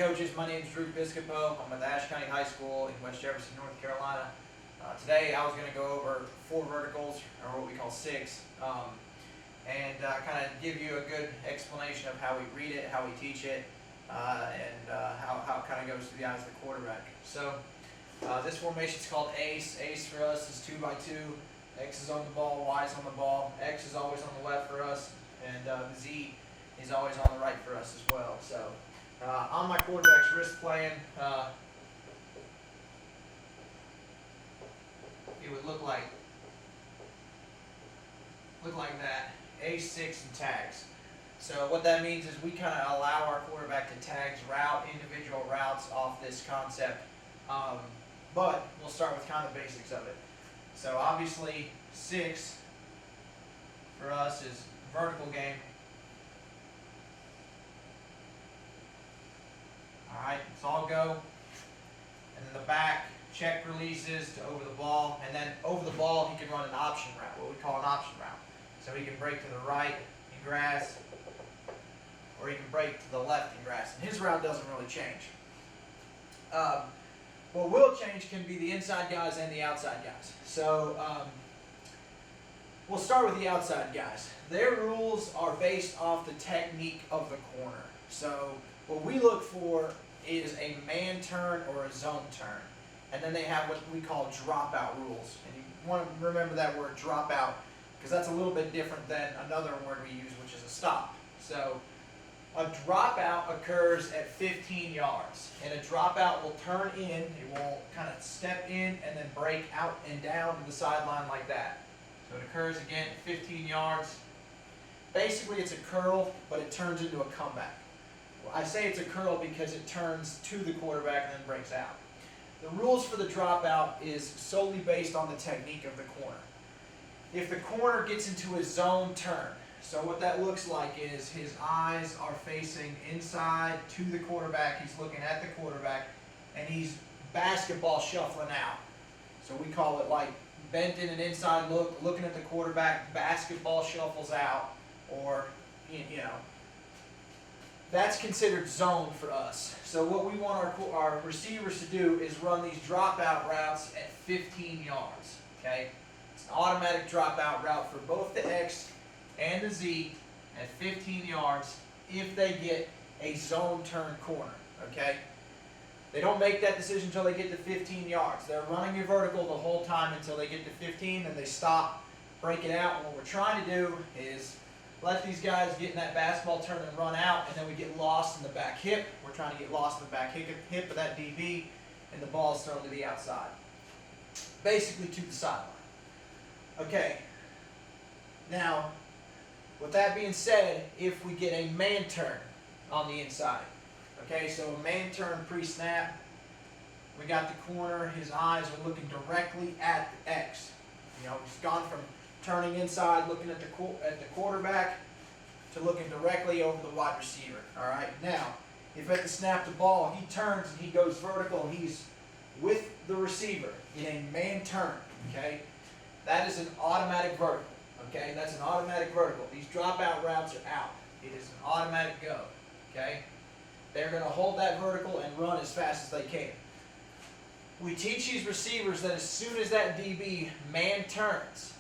coaches, my name is Drew Piscopo. I'm at Ashe County High School in West Jefferson, North Carolina. Today I was going to go over 4 verticals, or what we call 6, and kind of give you a good explanation of how we read it, how we teach it, and how it kind of goes through the eyes of the quarterback. So this formation is called ACE. ACE for us is 2 by 2. X is on the ball, Y is on the ball. X is always on the left for us, and Z is always on the right for us as well. So on my quarterback's wrist plan, it would look like that, ACE, 6, and tags. So what that means is we kind of allow our quarterback to tags route individual routes off this concept, but we'll start with kind of the basics of it. So obviously 6 for us is vertical game. Alright, it's all go. And then the back, check releases to over the ball. And then over the ball, he can run an option route, what we call an option route. So he can break to the right in grass, or he can break to the left in grass. And his route doesn't really change. What will change can be the inside guys and the outside guys. So we'll start with the outside guys. Their rules are based off the technique of the corner. So what we look for is a man turn or a zone turn. And then they have what we call dropout rules. And you want to remember that word dropout, because that's a little bit different than another word we use, which is a stop. So a dropout occurs at 15 yards, and a dropout will turn in, it will kind of step in and then break out and down to the sideline like that. So it occurs again at 15 yards. Basically it's a curl, but it turns into a comeback. Well, I say it's a curl because it turns to the quarterback and then breaks out. The rules for the dropout is solely based on the technique of the corner. If the corner gets into a zone turn, so what that looks like is his eyes are facing inside to the quarterback, he's looking at the quarterback, and he's basketball shuffling out. So we call it like bent in an inside look, looking at the quarterback, basketball shuffles out, or, you know, that's considered zone for us. So what we want our receivers to do is run these dropout routes at 15 yards, okay? It's an automatic dropout route for both the X and the Z at 15 yards if they get a zone turn corner, okay? They don't make that decision until they get to 15 yards. They're running your vertical the whole time until they get to 15, then they stop, break it out, and what we're trying to do is let these guys get in that basketball turn and run out, and then we get lost in the back hip. We're trying to get lost in the back hip of that DB, and the ball is thrown to the outside. Basically to the sideline. Okay, now, with that being said, if we get a man turn on the inside, okay, so a man turn pre-snap, we got the corner, his eyes are looking directly at the X. You know, he's gone from turning inside, looking at the quarterback, to looking directly over the wide receiver. All right, now, if at the snap the ball, he turns and he goes vertical, he's with the receiver in a man turn, okay, that is an automatic vertical. Okay, that's an automatic vertical. These dropout routes are out. It is an automatic go. Okay, they're going to hold that vertical and run as fast as they can. We teach these receivers that as soon as that DB man turns,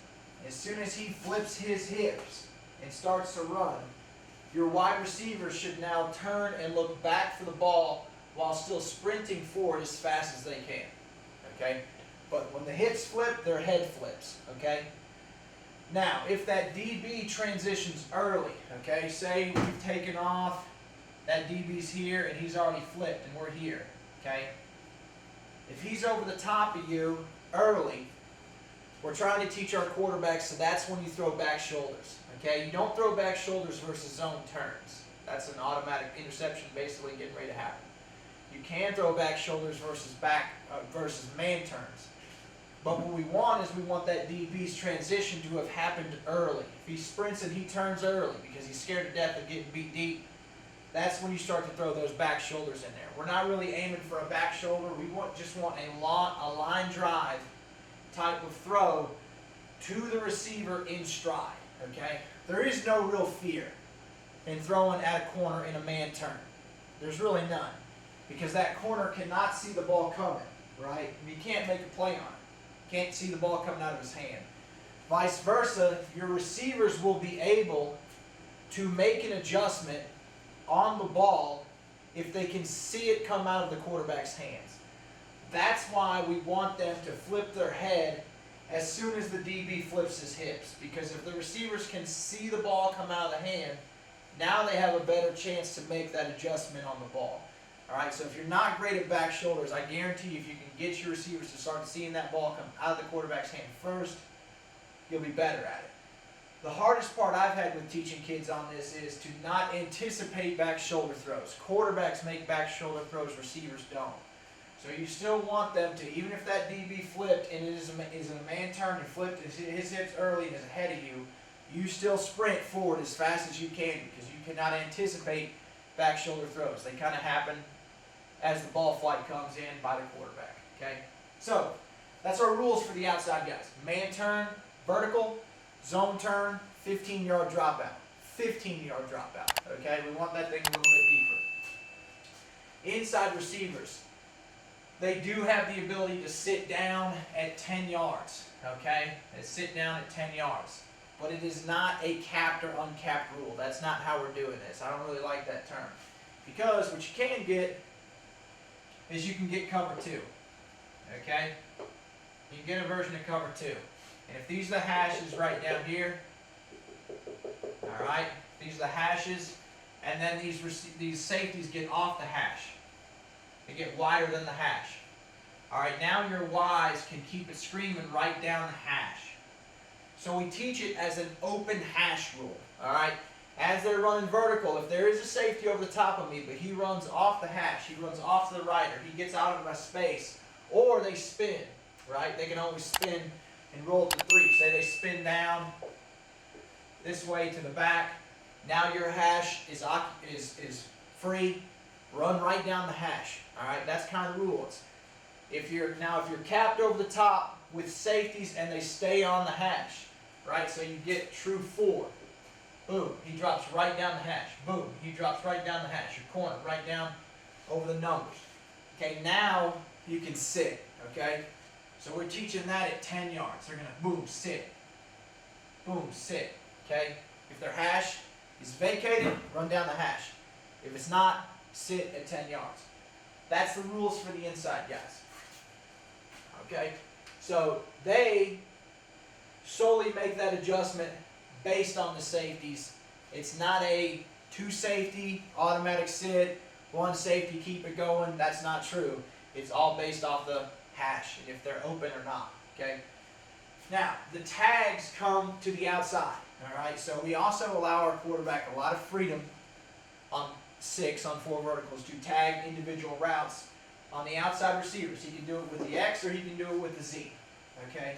as soon as he flips his hips and starts to run, your wide receivers should now turn and look back for the ball while still sprinting forward as fast as they can. Okay, but when the hips flip, their head flips. Okay. Now, if that DB transitions early, okay, say we've taken off, that DB's here and he's already flipped and we're here, okay? If he's over the top of you early, we're trying to teach our quarterbacks, so that's when you throw back shoulders, okay? You don't throw back shoulders versus zone turns. That's an automatic interception basically getting ready to happen. You can throw back shoulders versus man turns. But what we want is we want that DB's transition to have happened early. If he sprints and he turns early because he's scared to death of getting beat deep, that's when you start to throw those back shoulders in there. We're not really aiming for a back shoulder. We just want a line drive type of throw to the receiver in stride. Okay? There is no real fear in throwing at a corner in a man turn. There's really none. because that corner cannot see the ball coming, right? And you can't make a play on it. Can't see the ball coming out of his hand. Vice versa, your receivers will be able to make an adjustment on the ball if they can see it come out of the quarterback's hands. That's why we want them to flip their head as soon as the DB flips his hips, because if the receivers can see the ball come out of the hand, now they have a better chance to make that adjustment on the ball. All right, so if you're not great at back shoulders, I guarantee you if you can get your receivers to start seeing that ball come out of the quarterback's hand first, you'll be better at it. The hardest part I've had with teaching kids on this is to not anticipate back shoulder throws. Quarterbacks make back shoulder throws, receivers don't. So you still want them to, even if that DB flipped and it is in a man turn and flipped his hips early and is ahead of you, you still sprint forward as fast as you can because you cannot anticipate back shoulder throws. They kind of happen as the ball flight comes in by the quarterback. Okay? So that's our rules for the outside guys. Man turn, vertical, zone turn, 15-yard dropout. 15-yard dropout. Okay? We want that thing a little bit deeper. Inside receivers, they do have the ability to sit down at 10 yards. Okay? They sit down at 10 yards. But it is not a capped or uncapped rule. That's not how we're doing this. I don't really like that term. Because what you can get is you can get cover 2. Okay? You can get a version of cover 2. And if these are the hashes right down here, alright, these are the hashes, and then these safeties get off the hash. They get wider than the hash. Alright, now your Ys can keep it screaming right down the hash. So we teach it as an open hash rule. Alright? As they're running vertical, if there is a safety over the top of me, but he runs off the hash, he runs off to the right, or he gets out of my space, or they spin, right? They can always spin and roll to 3. Say they spin down this way to the back. Now your hash is free. Run right down the hash. Alright, that's kind of the rules. If you're capped over the top with safeties and they stay on the hash, right? So you get true 4. Boom, he drops right down the hash. Boom, he drops right down the hash. Your corner, right down over the numbers. Okay, now you can sit, okay? So we're teaching that at 10 yards. They're going to boom, sit. Boom, sit, okay? If their hash is vacated, run down the hash. If it's not, sit at 10 yards. That's the rules for the inside guys. Okay? So they solely make that adjustment based on the safeties. It's not a 2 safety, automatic sit, 1 safety, keep it going. That's not true. It's all based off the hash, and if they're open or not. Okay? Now, the tags come to the outside. Alright, so we also allow our quarterback a lot of freedom on 4 verticals to tag individual routes on the outside receivers. He can do it with the X or he can do it with the Z. Okay?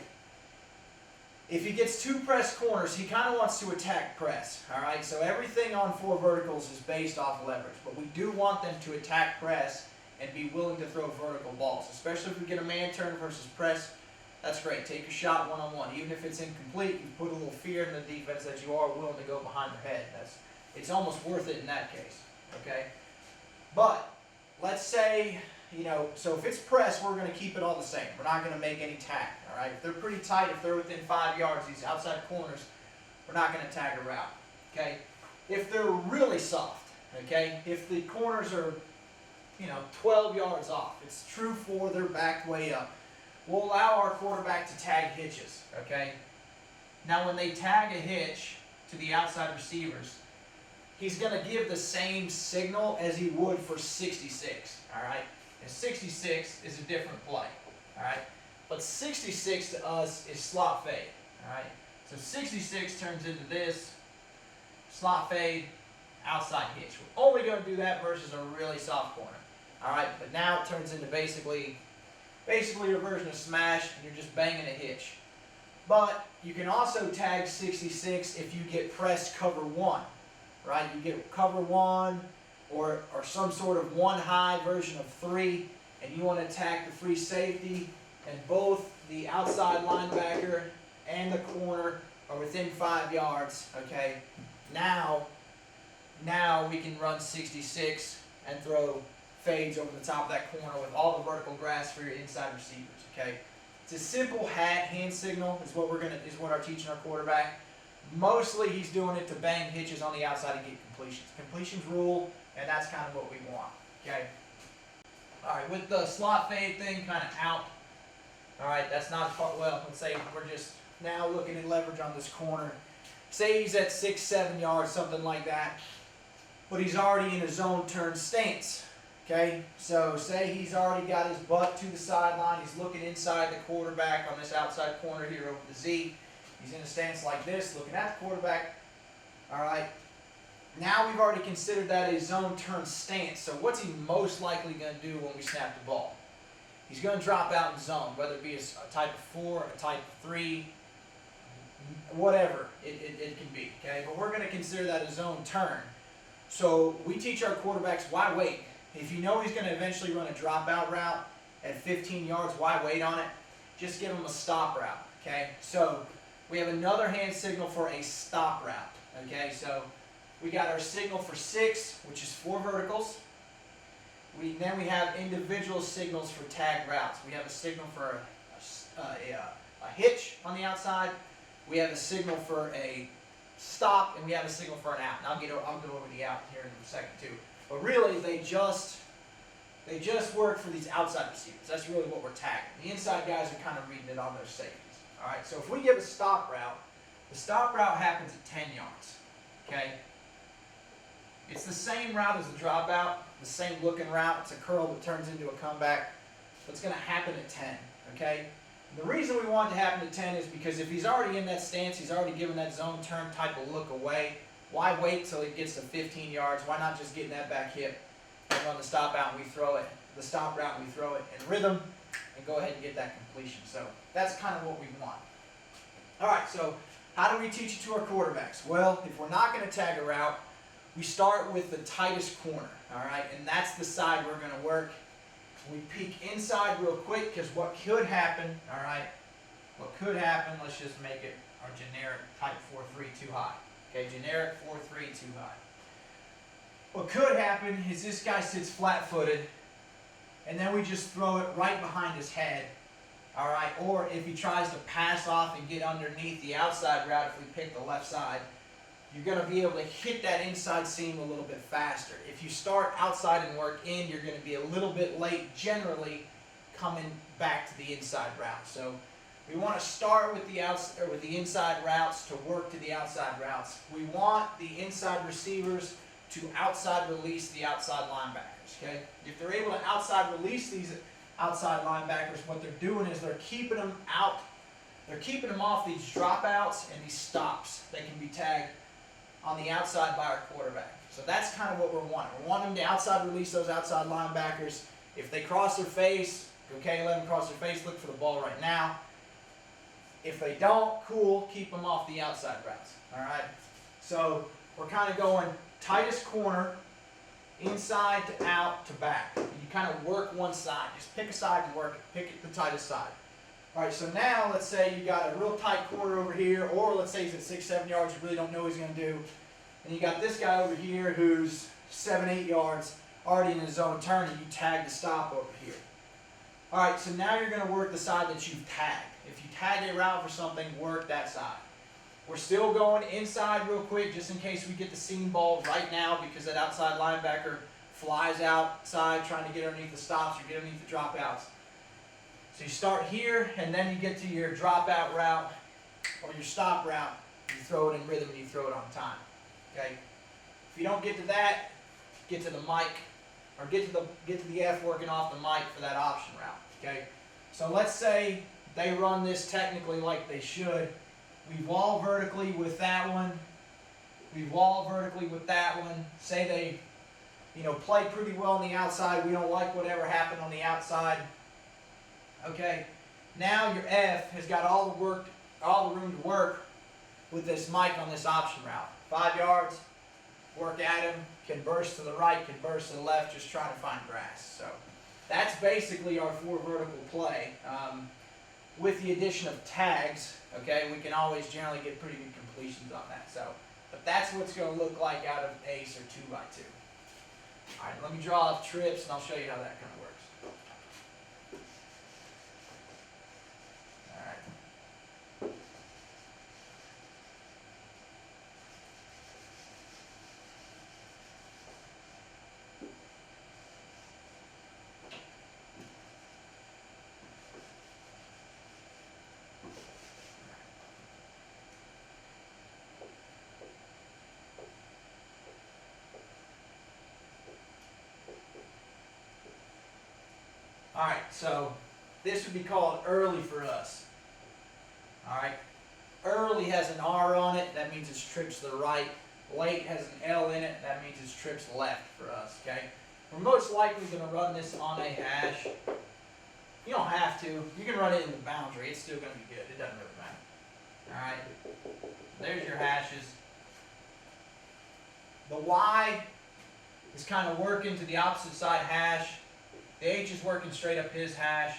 If he gets 2 press corners, he kind of wants to attack press. Alright, so everything on 4 verticals is based off leverage, but we do want them to attack press and be willing to throw vertical balls, especially if we get a man turn versus press. That's great. Take a shot one-on-one. Even if it's incomplete, you put a little fear in the defense that you are willing to go behind their head. It's almost worth it in that case. Okay? But let's say, so if it's press, we're going to keep it all the same. We're not going to make any tag. All right? If they're pretty tight, if they're within 5 yards, these outside corners, we're not going to tag a route. Okay? If they're really soft, okay? If the corners are, 12 yards off, it's true 4, they're backed way up. We'll allow our quarterback to tag hitches, okay? Now when they tag a hitch to the outside receivers, he's going to give the same signal as he would for 66, all right? And 66 is a different play, all right? But 66 to us is slot fade, all right? So 66 turns into this, slot fade, outside hitch. We're only going to do that versus a really soft corner, all right? But now it turns into basically a version of smash, and you're just banging a hitch. But you can also tag 66 if you get pressed cover 1, right? You get cover 1 or some sort of 1 high version of 3, and you want to attack the free safety, and both the outside linebacker and the corner are within 5 yards, okay? Now we can run 66 and throw fades over the top of that corner with all the vertical grass for your inside receivers. Okay, it's a simple hand signal is what I'm teaching our quarterback. Mostly he's doing it to bang hitches on the outside and get completions. Completions rule, and that's kind of what we want. Okay. All right, with the slot fade thing kind of out. All right, that's not well. Let's say we're just now looking at leverage on this corner. Say he's at 6-7 yards, something like that, but he's already in a zone turn stance. Okay, so say he's already got his butt to the sideline. He's looking inside the quarterback on this outside corner here over the Z. He's in a stance like this, looking at the quarterback. All right. Now we've already considered that a zone turn stance. So what's he most likely going to do when we snap the ball? He's going to drop out in zone, whether it be a type of 4, a type of 3, whatever it can be. Okay, but we're going to consider that a zone turn. So we teach our quarterbacks, why wait? If you know he's going to eventually run a dropout route at 15 yards, why wait on it? Just give him a stop route. Okay, so we have another hand signal for a stop route. Okay, so we got our signal for 6, which is 4 verticals. Then we have individual signals for tag routes. We have a signal for a hitch on the outside. We have a signal for a stop, and we have a signal for an out. And I'll go over the out here in a second too. But really, they just work for these outside receivers. That's really what we're tagging. The inside guys are kind of reading it on their safeties. All right. So if we give a stop route, the stop route happens at 10 yards. Okay. It's the same route as the dropout, the same looking route. It's a curl that turns into a comeback. But it's going to happen at 10. Okay. The reason we want it to happen at 10 is because if he's already in that stance, he's already given that zone turn type of look away. Why wait till he gets to 15 yards? Why not just get in that back hip and run the stop out and we throw it, the stop route and we throw it in rhythm and go ahead and get that completion. So that's kind of what we want. All right, so how do we teach it to our quarterbacks? Well, if we're not going to tag a route, we start with the tightest corner, all right? And that's the side we're going to work. We peek inside real quick because what could happen, all right, let's just make it our generic type 4-3 too high. Okay, generic 4-3 too high. What could happen is this guy sits flat-footed, and then we just throw it right behind his head, all right? Or if he tries to pass off and get underneath the outside route, if we pick the left side, you're going to be able to hit that inside seam a little bit faster. If you start outside and work in, you're going to be a little bit late generally coming back to the inside route. So we want to start with the inside routes to work to the outside routes. We want the inside receivers to outside release the outside linebackers. Okay? If they're able to outside release these outside linebackers, what they're doing is they're keeping them out. They're keeping them off these dropouts and these stops that can be tagged on the outside by our quarterback. So that's kind of what we're wanting. We're wanting them to outside release those outside linebackers. If they cross their face, okay, let them cross their face, look for the ball right now. If they don't, cool, keep them off the outside routes. All right? So we're kind of going tightest corner, inside to out to back. You kind of work one side. Just pick a side and work it. Pick it the tightest side. All right, so now let's say you got a real tight corner over here, or let's say he's at 6-7 yards, you really don't know what he's going to do. And you got this guy over here who's 7-8 yards, already in his zone turn, and you tag the stop over here. All right, so now you're going to work the side that you've tagged. If you tag a route for something, work that side. We're still going inside real quick, just in case we get the seam ball right now, because that outside linebacker flies outside trying to get underneath the stops or get underneath the dropouts. So you start here, and then you get to your dropout route or your stop route. You throw it in rhythm and you throw it on time. Okay. If you don't get to that, get to the mic, or get to the F working off the mic for that option route. Okay. So let's say they run this technically like they should. We wall vertically with that one. We wall vertically with that one. Say they, play pretty well on the outside. We don't like whatever happened on the outside. Okay, now your F has got all the room to work with this mic on this option route. 5 yards, work at him, can burst to the right, can burst to the left, just trying to find grass. So that's basically our 4 vertical play. With the addition of tags, okay, we can always generally get pretty good completions on that. So, but that's what it's going to look like out of ace or 2x2. All right, let me draw up trips and I'll show you how that kind of works. All right. All right, so this would be called early for us. All right, early has an R on it, that means it's trips to the right. Late has an L in it, that means it's trips left for us, okay? We're most likely going to run this on a hash. You don't have to. You can run it in the boundary. It's still going to be good. It doesn't really matter. All right, there's your hashes. The Y is kind of working to the opposite side hash. The H is working straight up his hash.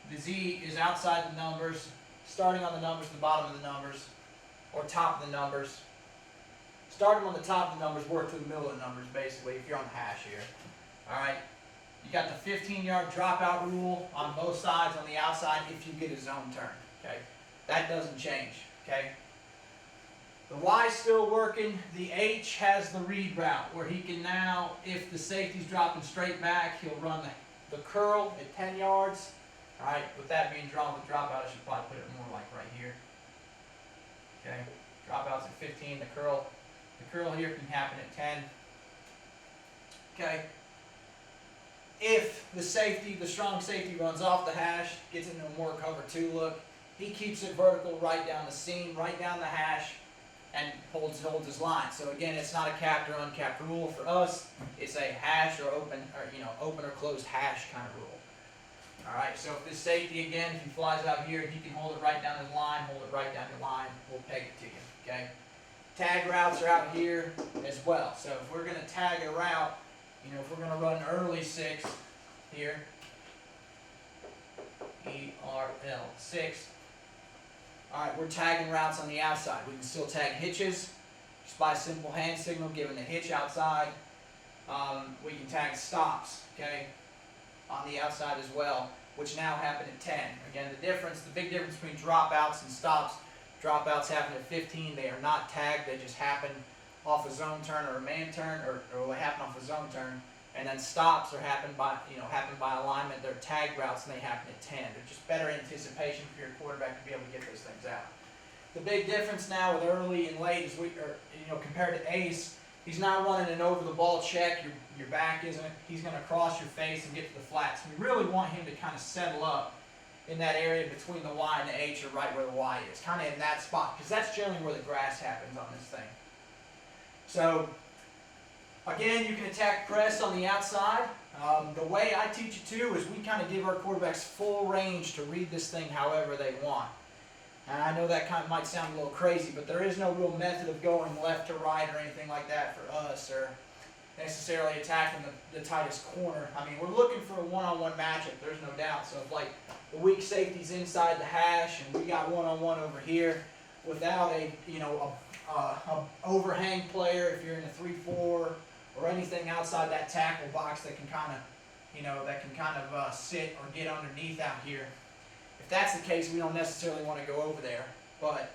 The Z is outside the numbers, starting on the numbers, the bottom of the numbers, or top of the numbers. Start them on the top of the numbers, work to the middle of the numbers, basically, if you're on the hash here. All right. You got the 15-yard dropout rule on both sides on the outside if you get a zone turn. Okay. That doesn't change. Okay. The Y is still working. The H has the read route where he can now, if the safety's dropping straight back, he'll run the curl at 10 yards. All right, with that being drawn, the dropout, I should probably put it more like right here. Okay, dropout's at 15. The curl here can happen at 10. Okay. If the strong safety runs off the hash, gets into a more cover 2 look, he keeps it vertical right down the seam, right down the hash, and holds his line. So again, it's not a capped or uncapped rule for us. It's a hash or open or closed hash kind of rule. All right. So if this safety again, if he flies out here, he can hold it right down his line, hold it right down your line. We'll peg it to you. Okay. Tag routes are out here as well. So if we're going to tag a route, if we're going to run early 6 here, ERL 6. All right, we're tagging routes on the outside. We can still tag hitches just by a simple hand signal, giving the hitch outside. We can tag stops, okay, on the outside as well, which now happen at 10. Again, the big difference between dropouts and stops. Dropouts happen at 15. They are not tagged. They just happen off a zone turn or a man turn, or they happen off a zone turn. And then stops are happen by alignment. They're tag routes and they happen at 10. They're just better anticipation for your quarterback to be able to get those things out. The big difference now with early and late is compared to ace, he's not running an over the ball check. Your back isn't. He's going to cross your face and get to the flats. We really want him to kind of settle up in that area between the Y and the H, or right where the Y is, kind of in that spot, because that's generally where the grass happens on this thing. So again, you can attack press on the outside. The way I teach it too is we kind of give our quarterbacks full range to read this thing however they want. And I know that kind of might sound a little crazy, but there is no real method of going left to right or anything like that for us, or necessarily attacking the tightest corner. I mean, we're looking for a one-on-one matchup, there's no doubt. So if like the weak safety's inside the hash and we got one-on-one over here without a overhang player, if you're in a 3-4 or anything outside that tackle box that can kind of sit or get underneath out here. If that's the case, we don't necessarily want to go over there. But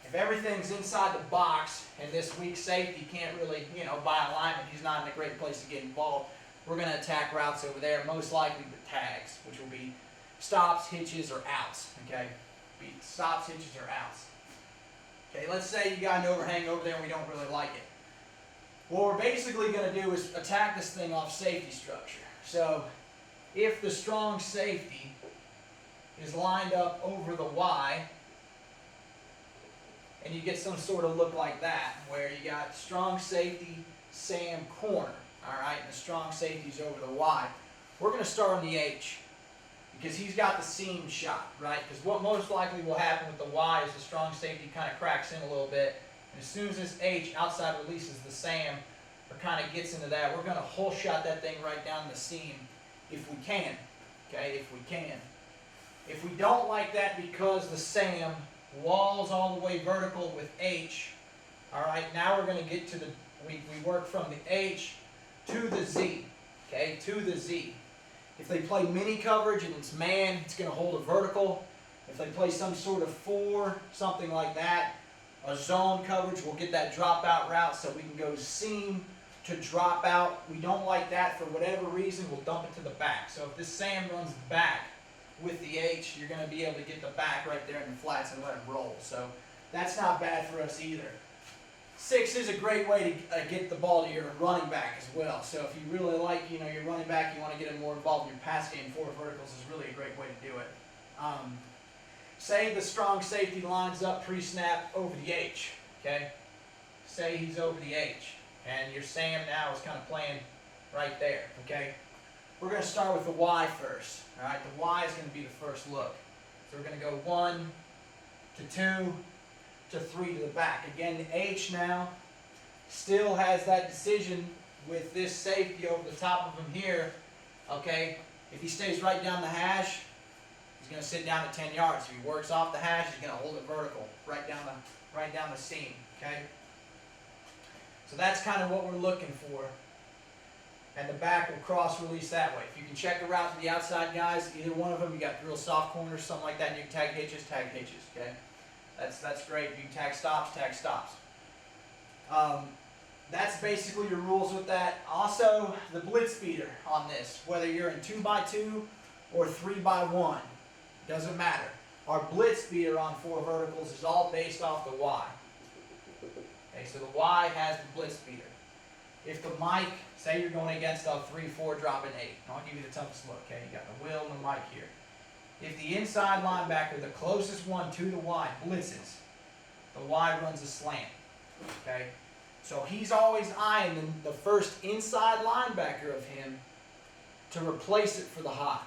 if everything's inside the box and this weak safety can't really, by alignment, he's not in a great place to get involved, we're going to attack routes over there, most likely with tags, which will be stops, hitches, or outs. Okay, stops, hitches, or outs. Okay, let's say you got an overhang over there and we don't really like it. What we're basically going to do is attack this thing off safety structure. So if the strong safety is lined up over the Y, and you get some sort of look like that, where you got strong safety, Sam corner, all right, and the strong safety's over the Y, we're going to start on the H, because he's got the seam shot, right? Because what most likely will happen with the Y is the strong safety kind of cracks in a little bit, and as soon as this H outside releases the Sam, or kind of gets into that, we're going to hole shot that thing right down the seam if we can, okay, if we can. If we don't like that because the Sam walls all the way vertical with H, all right, now we're going to get to we work from the H to the Z. Okay, to the Z. If they play mini coverage and it's man, it's going to hold a vertical. If they play some sort of 4, something like that, a zone coverage, we'll get that drop out route so we can go seam to drop out. We don't like that for whatever reason, we'll dump it to the back. So if this Sam runs back with the H, you're going to be able to get the back right there in the flats and let him roll. So that's not bad for us either. 6 is a great way to get the ball to your running back as well. So if you really like, your running back, you want to get him more involved in your pass game, 4 verticals is really a great way to do it. Say the strong safety lines up pre-snap over the H, okay? Say he's over the H, and your Sam now is kind of playing right there, okay? We're going to start with the Y first, all right? The Y is going to be the first look. So we're going to go 1 to 2 to 3 to the back. Again, the H now still has that decision with this safety over the top of him here, okay? If he stays right down the hash, he's going to sit down at 10 yards. If he works off the hash, he's going to hold it vertical, right down the seam, okay? So that's kind of what we're looking for. And the back will cross release that way. If you can check the route to the outside guys, either one of them, you got real soft corners, something like that, and you can tag hitches, okay? That's great. You can tag stops, That's basically your rules with that. Also, the blitz beater on this, whether you're in 2x2 or 3x1, doesn't matter. Our blitz beater on 4 verticals is all based off the Y. Okay, so the Y has the blitz beater. If the Mike, say you're going against a 3-4 dropping 8, I'll give you the toughest look, okay? You got the Will and the Mike here. If the inside linebacker, the closest one to the Y, blitzes, the Y runs a slant, okay? So he's always eyeing the first inside linebacker of him to replace it for the hot.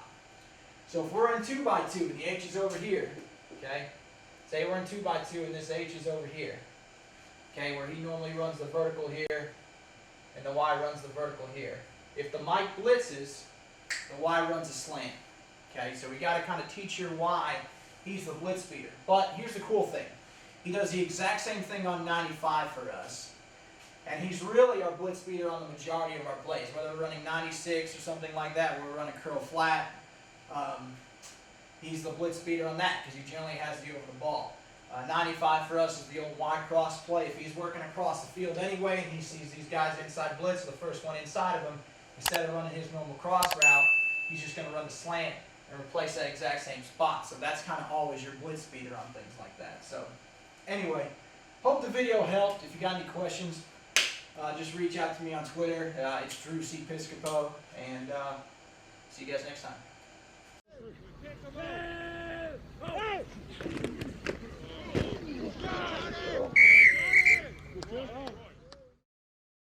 So if we're in 2x2 and the H is over here, okay? Say we're in 2x2 and this H is over here, okay, where he normally runs the vertical here and the Y runs the vertical here. If the Mike blitzes, the Y runs a slant. Okay, so we got to kind of teach your Y. He's the blitz beater. But here's the cool thing. He does the exact same thing on 95 for us. And he's really our blitz beater on the majority of our plays. Whether we're running 96 or something like that, where we're running curl flat, he's the blitz beater on that because he generally has the over the ball. 95 for us is the old Y cross play. If he's working across the field anyway and he sees these guys inside blitz, the first one inside of him, instead of running his normal cross route, he's just going to run the slant and replace that exact same spot. So that's kind of always your blitz beater on things like that. So anyway, hope the video helped. If you got any questions, just reach out to me on Twitter. It's Drew C. Piscopo, and see you guys next time.